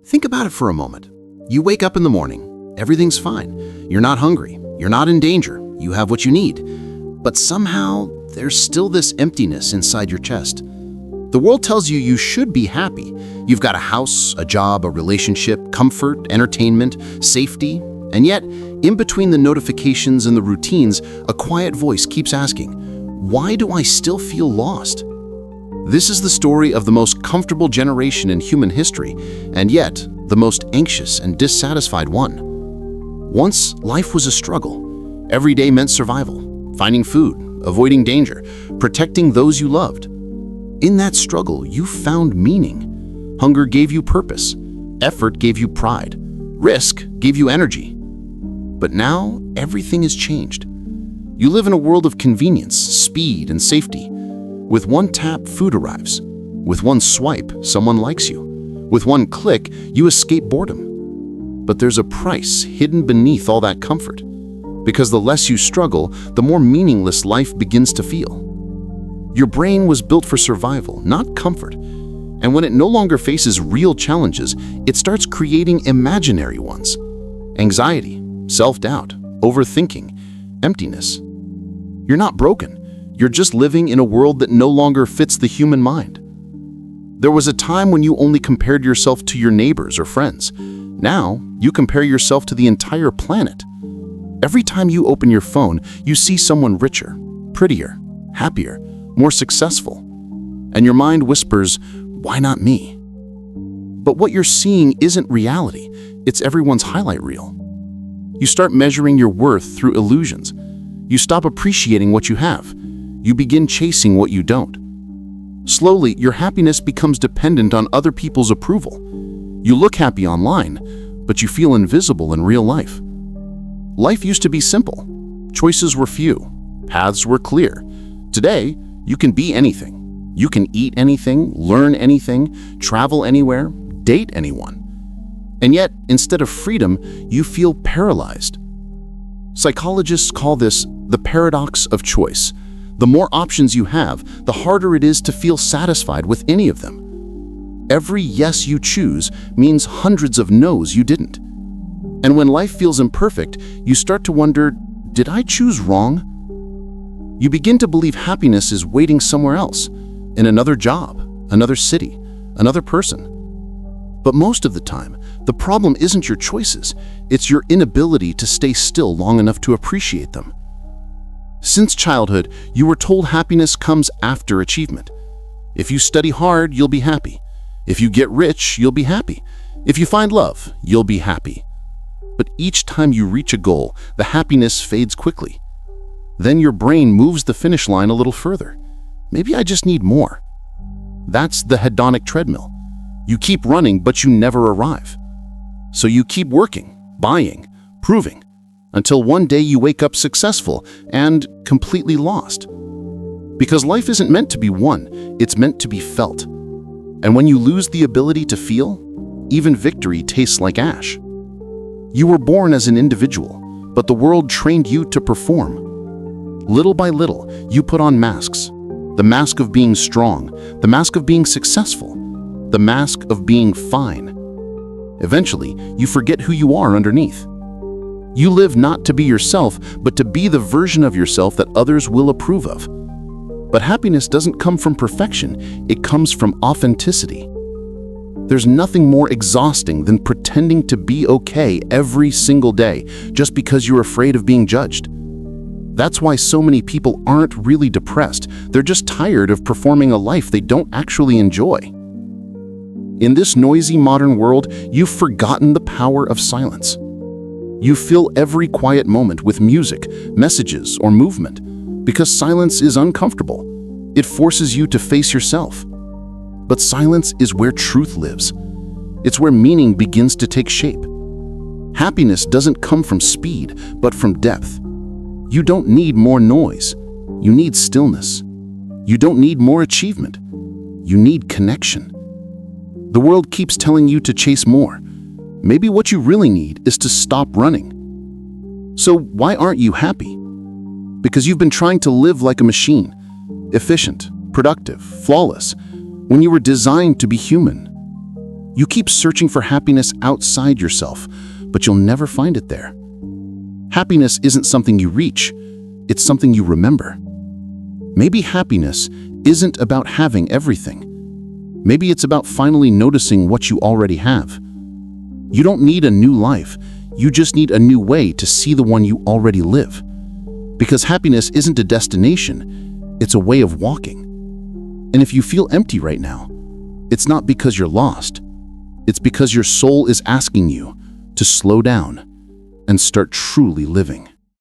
Think about it for a moment. You wake up in the morning, everything's fine. You're not hungry, you're not in danger, you have what you need. But somehow, there's still this emptiness inside your chest. The world tells you should be happy. You've got a house, a job, a relationship, comfort, entertainment, safety. And yet, in between the notifications and the routines, a quiet voice keeps asking, why do I still feel lost? This is the story of the most comfortable generation in human history, and yet the most anxious and dissatisfied one. Once, life was a struggle. Every day meant survival, finding food, avoiding danger, protecting those you loved. In that struggle, you found meaning. Hunger gave you purpose. Effort gave you pride. Risk gave you energy. But now, everything has changed. You live in a world of convenience, speed, and safety. With one tap, food arrives. With one swipe, someone likes you. With one click, you escape boredom. But there's a price hidden beneath all that comfort. Because the less you struggle, the more meaningless life begins to feel. Your brain was built for survival, not comfort. And when it no longer faces real challenges, it starts creating imaginary ones. Anxiety, self-doubt, overthinking, emptiness. You're not broken. You're just living in a world that no longer fits the human mind. There was a time when you only compared yourself to your neighbors or friends. Now, you compare yourself to the entire planet. Every time you open your phone, you see someone richer, prettier, happier, more successful. And your mind whispers, why not me? But what you're seeing isn't reality. It's everyone's highlight reel. You start measuring your worth through illusions. You stop appreciating what you have. You begin chasing what you don't. Slowly, your happiness becomes dependent on other people's approval. You look happy online, but you feel invisible in real life. Life used to be simple. Choices were few. Paths were clear. Today, you can be anything. You can eat anything, learn anything, travel anywhere, date anyone. And yet, instead of freedom, you feel paralyzed. Psychologists call this the paradox of choice. The more options you have, the harder it is to feel satisfied with any of them. Every yes you choose means hundreds of no's you didn't. And when life feels imperfect, you start to wonder, did I choose wrong? You begin to believe happiness is waiting somewhere else, in another job, another city, another person. But most of the time, the problem isn't your choices, it's your inability to stay still long enough to appreciate them. Since childhood, you were told happiness comes after achievement. If you study hard, you'll be happy. If you get rich, you'll be happy. If you find love, you'll be happy. But each time you reach a goal, the happiness fades quickly. Then your brain moves the finish line a little further. Maybe I just need more. That's the hedonic treadmill. You keep running, but you never arrive. So you keep working, buying, proving, until one day you wake up successful and completely lost. Because life isn't meant to be won, it's meant to be felt. And when you lose the ability to feel, even victory tastes like ash. You were born as an individual, but the world trained you to perform. Little by little, you put on masks. The mask of being strong, the mask of being successful, the mask of being fine. Eventually, you forget who you are underneath. You live not to be yourself, but to be the version of yourself that others will approve of. But happiness doesn't come from perfection, it comes from authenticity. There's nothing more exhausting than pretending to be okay every single day just because you're afraid of being judged. That's why so many people aren't really depressed, they're just tired of performing a life they don't actually enjoy. In this noisy modern world, you've forgotten the power of silence. You fill every quiet moment with music, messages, or movement, because silence is uncomfortable. It forces you to face yourself. But silence is where truth lives. It's where meaning begins to take shape. Happiness doesn't come from speed, but from depth. You don't need more noise. You need stillness. You don't need more achievement. You need connection. The world keeps telling you to chase more. Maybe what you really need is to stop running. So why aren't you happy? Because you've been trying to live like a machine, efficient, productive, flawless, when you were designed to be human. You keep searching for happiness outside yourself, but you'll never find it there. Happiness isn't something you reach, it's something you remember. Maybe happiness isn't about having everything. Maybe it's about finally noticing what you already have. You don't need a new life, you just need a new way to see the one you already live. Because happiness isn't a destination, it's a way of walking. And if you feel empty right now, it's not because you're lost. It's because your soul is asking you to slow down and start truly living.